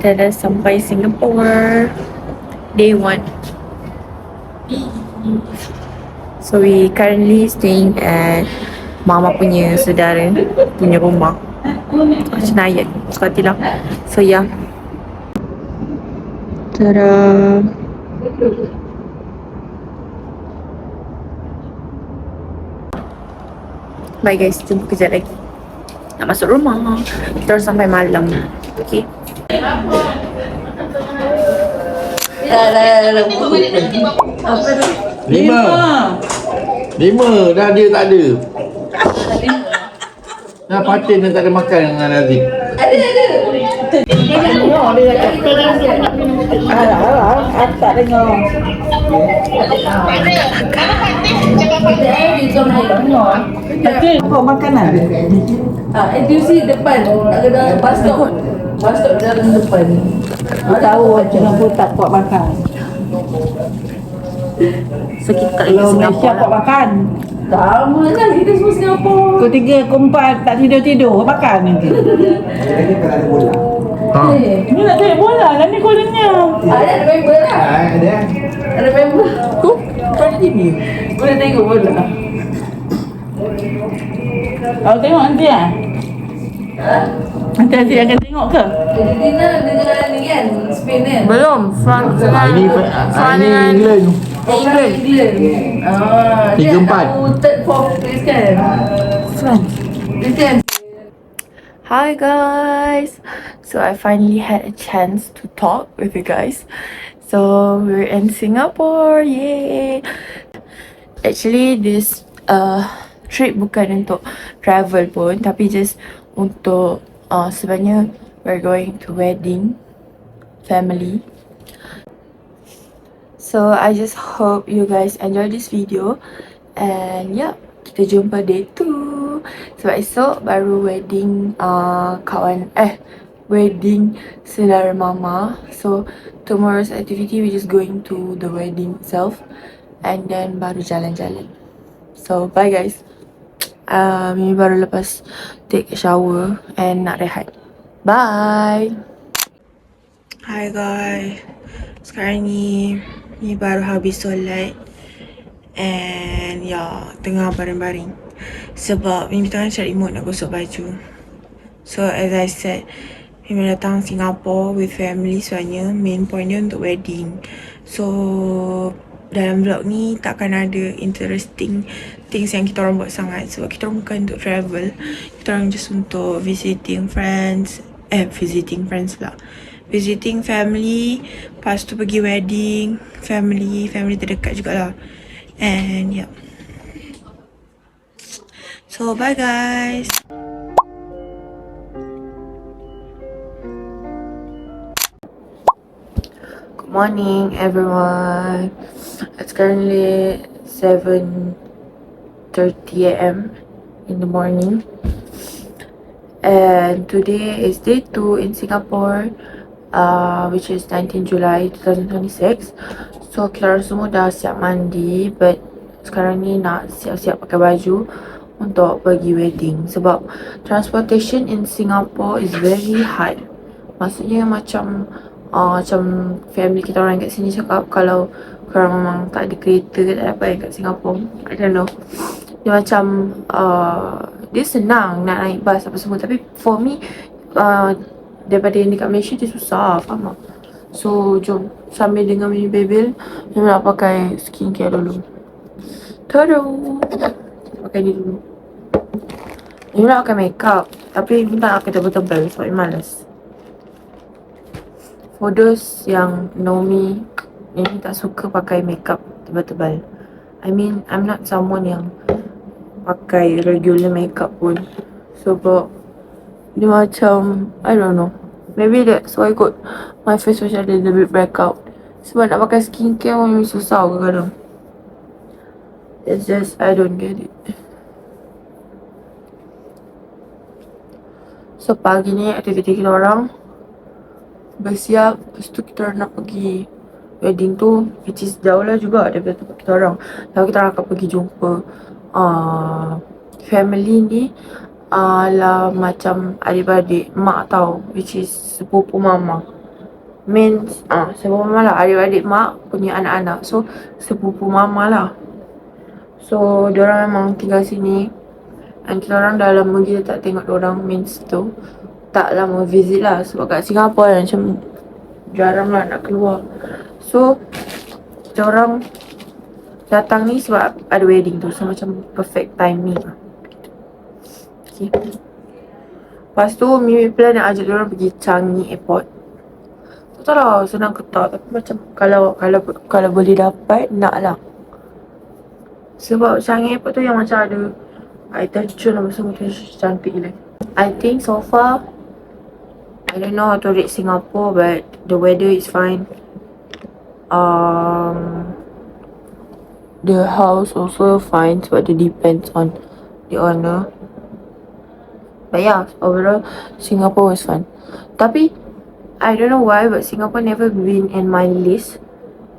kita dah sampai Singapore. Day 1. So we currently staying at Mama punya saudara punya rumah. Senayat Sekatilah. So yeah. Tada. Bye guys, jumpa kejap lagi. Nak masuk rumah. Kita harus sampai malam. Okay. Lima. Dah dia tak ada. Dah patin dan tak ada makan dengan Aziz. Ada. Tengok dia cakap. Tak dengar. Apa makanan? NTUC depan. Ada bus stop. Bus stop dalam depan. Tahu Singapura tak buat makan. So kita tak Kalau pergi Malaysia Singapore buat lah. makan. Sama lah kita semua Singapura. Pukul 3, pukul 4 tak tidur-tidur makan nanti. Ha. Ni nak tengok bola lah ni kononnya. Ada member lah. Ada member. Kau TV. Boleh tengok bola. Kau tengok nanti lah. Nanti Aziz akan tengok ke? Jadi Dina dengan ni kan Spain kan. Belum. France Ini England. England. Dia 3-4. tahu third, fourth place kan. France. Dia kan. Hi guys. So I finally had a chance to talk with you guys. So we're in Singapore. Yay. Actually this trip bukan untuk travel pun, tapi just untuk sebenarnya we're going to wedding family. So I just hope you guys enjoy this video. And yeah, kita jumpa day 2. Sebab esok baru wedding wedding saudara mama. So tomorrow's activity we just going to the wedding itself. And then baru jalan-jalan. So bye guys. Mimi baru lepas take a shower and nak rehat. Bye. Hi guys. Sekarang ni baru habis solat. And ya, tengah baring-baring. Sebab Mimi tengah cari mood nak gosok baju. So as I said, Mimi datang Singapore with family sebenarnya main point dia untuk wedding. So dalam vlog ni takkan ada interesting things yang kita orang buat sangat. Sebab kita orang bukan untuk travel. Kita orang just untuk visiting friends visiting family. Lepas tu pergi wedding family terdekat jugalah. And yeah. So bye guys. Good morning everyone. It's currently 7:30 AM in the morning. And today is day 2 in Singapore, which is 19 July 2026. So kita orang semua dah siap mandi, but sekarang ni nak siap-siap pakai baju untuk pergi wedding. Sebab transportation in Singapore is very hard. Maksudnya macam family kita orang kat sini cakap kalau korang memang tak ada kereta ke tak ada apa yang kat Singapore, I don't know, dia macam dia senang nak naik bas apa semua. Tapi for me daripada yang dekat Malaysia dia susah, faham tak? So jom sambil dengan Mimi Bebel, Mimi nak pakai skincare dulu. Tada! Pakai ni dulu. Mimi nak pakai makeup, tapi Mimi tak nak pakai tebal-tebal sebab Mimi malas. For those yang know me, Mimi tak suka pakai makeup tebal-tebal. I mean, I'm not someone yang pakai regular makeup pun. Sebab dia macam, I don't know, maybe that's why kot my face macam ada little bit breakout. Sebab nak pakai skincare pun memang susah kadang-kadang. It's just, I don't get it. So pagi ni aktiviti kita orang bersiap. Lepas tu kita orang nak pergi wedding tu, which is jauh lah juga daripada tempat kita orang. Lalu kita orang akan pergi jumpa family ni lah macam adik-beradik mak tau, which is sepupu mama. means sepupu mama lah, adik-adik mak punya anak-anak. So sepupu mama lah. So diorang memang tinggal sini. And kita orang dah lama gila tak tengok diorang, means tu tak lama visit lah. Sebab kat Singapore macam jarang lah nak keluar. So kita orang datang ni sebab ada wedding tu. So macam perfect timing lah. Okay. Lepas tu Mimi plan nak ajak diorang pergi Changi Airport. Tak tahu lah senang ke tak, tapi macam kalau boleh dapat, nak lah. Sebab Changi Airport tu yang macam ada air terjun apa semua tu cantik gila. I think so far I don't know how to rate Singapore, but the weather is fine. The house also fine sebab it depends on the owner. But yeah, overall Singapore was fun. Tapi I don't know why, but Singapore never been in my list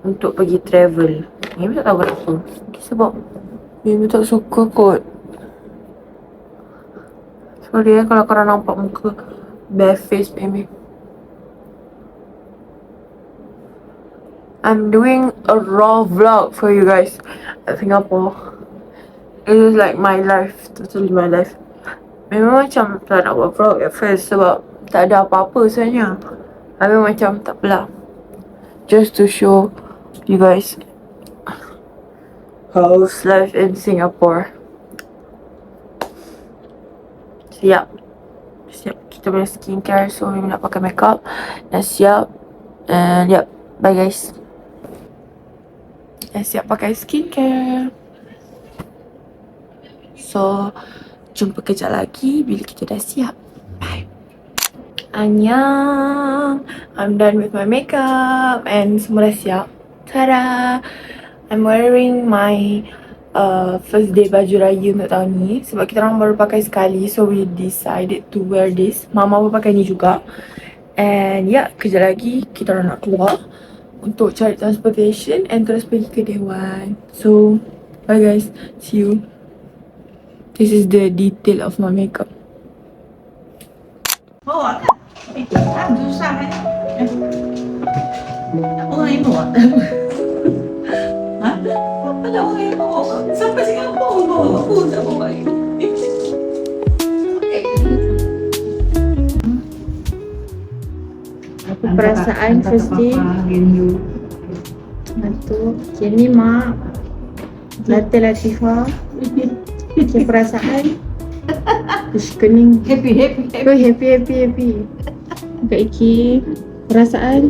untuk pergi travel. Mimi tak tahu kenapa. Sebab Mimi tak suka kot. Sorry kalau korang nampak muka bare face Mimi. I'm doing a raw vlog for you guys at Singapore. It is like my life, totally my life. Memang macam tak nak buat vlog at first sebab tak ada apa-apa sebenarnya. Tapi macam tak apalah. Just to show you guys how's life in Singapore. Siap. Kita punya skincare, so Mimi nak pakai makeup. Dah siap. And yep, bye guys. Dah siap pakai skincare. So jumpa kejap lagi bila kita dah siap. Bye. Annyeong. I'm done with my makeup and semua dah siap. Tada! I'm wearing my first day baju raya untuk tahun ni. Sebab kita orang baru pakai sekali, so we decided to wear this. Mama pun pakai ni juga. And yeah, kejap lagi kita orang nak keluar untuk cari transportation and terus pergi ke Dewan. So bye guys, see you. This is the detail of my makeup. Bawa kan? Susah kan? Orang yang bawa? Ha? Apa lah orang yang bawa? Sampai Singapura bawa aku tak bawa lagi. Perasaan first day. Satu. Okay, ni mak. Latte Latifah. Okay, perasaan. Ish, kening. Happy. Oh, happy. Kak Iki. Perasaan.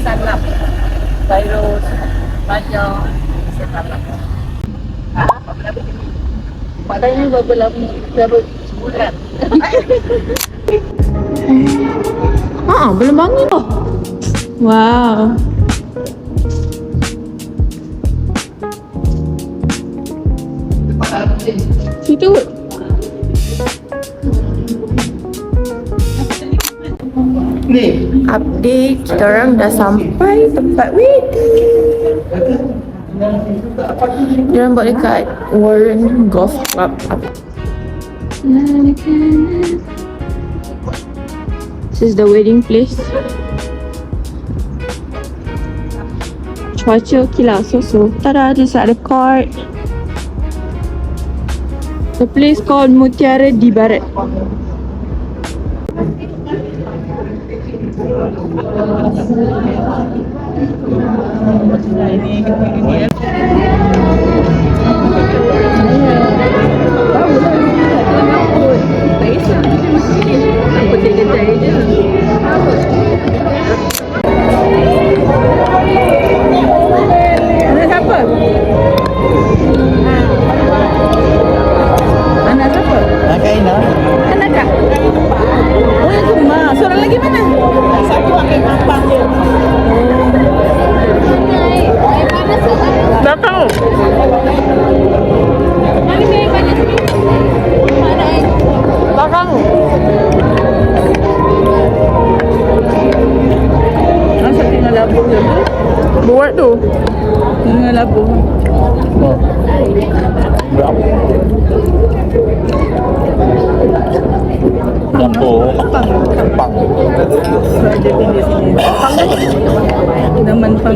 Salam. Virus. Banyak. Salam. Padahal berapa lama? Berapa sebulan? Belum bangun. Wow. Situ. Ni. Update, kita orang dah sampai tempat wedding. Dia orang buat dekat Warren Golf Club. This is the wedding place. Cuaca okey lah, so. Tada, this ada court. The place called Mutiara di Barat. kedai je. Anak siapa? Anak siapa? Kaina. Anak kak? Oh yang Zumba. Seorang lagi mana? Satu akan mampang je. Tak tahu. Tak tahu. Masa tinggal labung je tu? Buat tu. Tinggal labung. Lampau. Mampang. Ada tinggal sini. Naman pang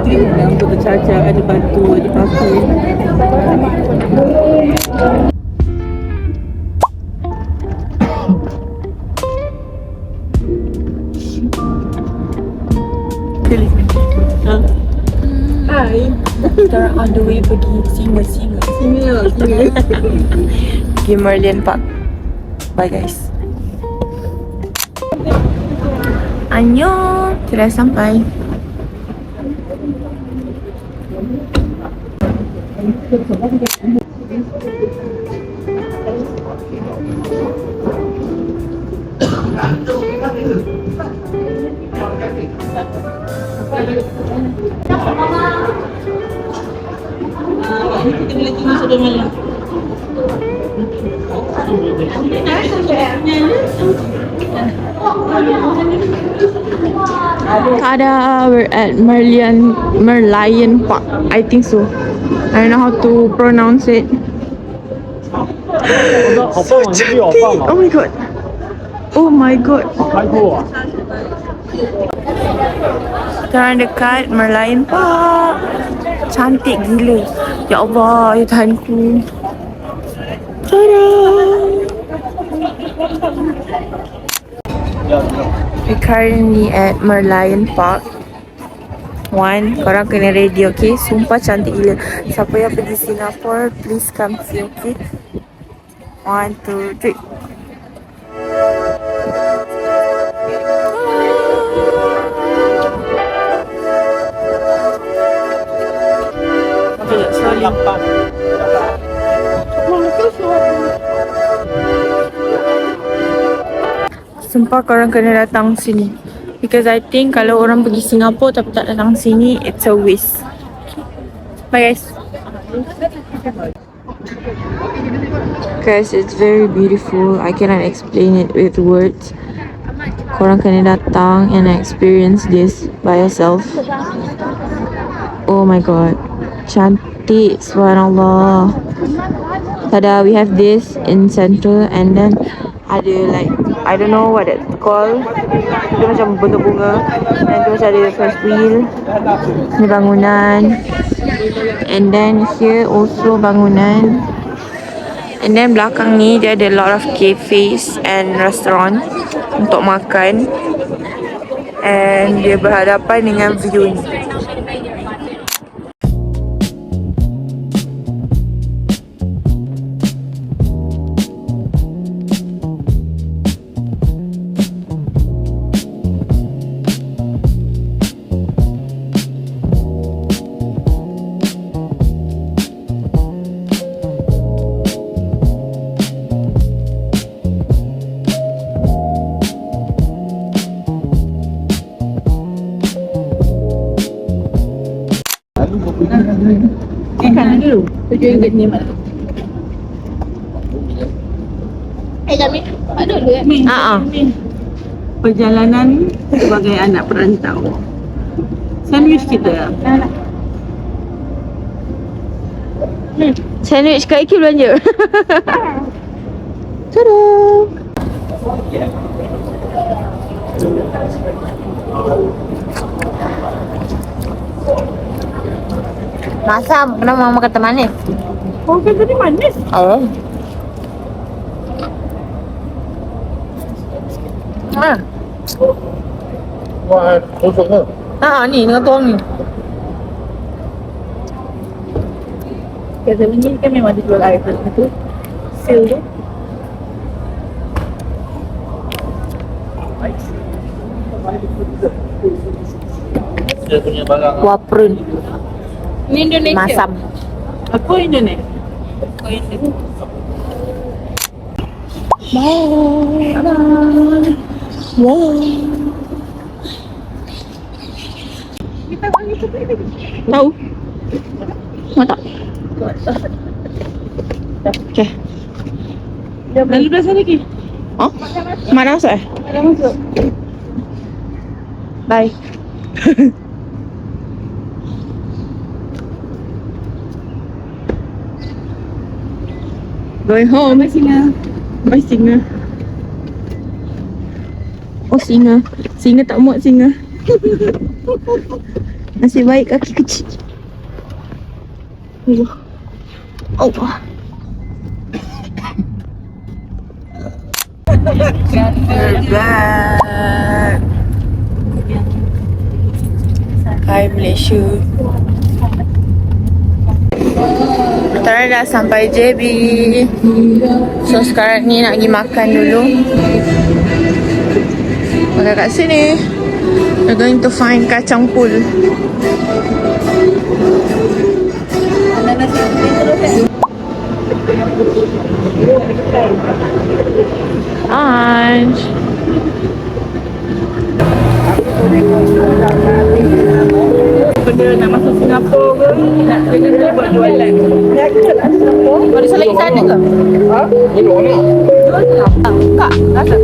yang bercacar, ada batu, ada paku. Hai. Kita on the way pergi singa. Sini. Pergi Merlion Park. Bye guys. Annyeong. Kita dah sampai. Kita boleh tunggu sudah malam. Tada, we're at Merlion Park. I think so. I don't know how to pronounce it. So cantik. Oh my god. Oh my god. Sekarang dekat Merlion Park. Cantik gila. Ya Allah, ya Tuhanku. Tada. We're currently at Merlion Park. Korang kena ready, okay? Sumpah cantik gila. Siapa yang pergi Singapore, please come see, okay? 1, 2, 3. Okay, slowly. Sumpah korang kena datang sini. Because I think kalau orang pergi Singapore tapi tak datang sini, it's a waste. Bye guys. Guys, it's very beautiful. I cannot explain it with words. Korang kena datang and experience this by yourself. Oh my god. Cantik, subhanallah. Tada, we have this in center and then ada like, I don't know what it's called. Itu macam bentuk bunga. Dan tu macam ada first wheel. Ni bangunan. And then here also bangunan. And then belakang ni dia ada a lot of cafes and restaurant untuk makan. And dia berhadapan dengan view ni. Kanan dulu. RM7 ni mana? Kami ada dulu kan? Perjalanan sebagai anak perantau. Sandwich kita. Sandwich Kak Iki belanja. Tada. Masam, kenapa mama kata manis? Oh, kan tadi manis. Oh. Wah, tusuk ke? Ni dengan tuang ni. Kat ni kan memang dia jual air tu. Seal tu. Dia punya barang. Kuah prun. Ini Indonesia. Masam. Apa Indonesia? Oh, Indonesia. Tahu? Mau tak? Okay. Lalu dah sana lagi. Oh? Mana masuk eh? Ada masuk. Bye. Going home. Bye singa. Bye singa. Oh singa. Singa tak muat singa. Nasib baik kaki kecil. Allah. Allah. We're back. Hi Malaysia. Kita dah sampai JB. So sekarang ni nak pergi makan dulu. Makan kat sini. We're going to find kacang pul. Anj. Benda nak masuk Singapura ke, nak kena dia buat jualan. Ada lagi sana ke? Belum ni. Buka. Rasa.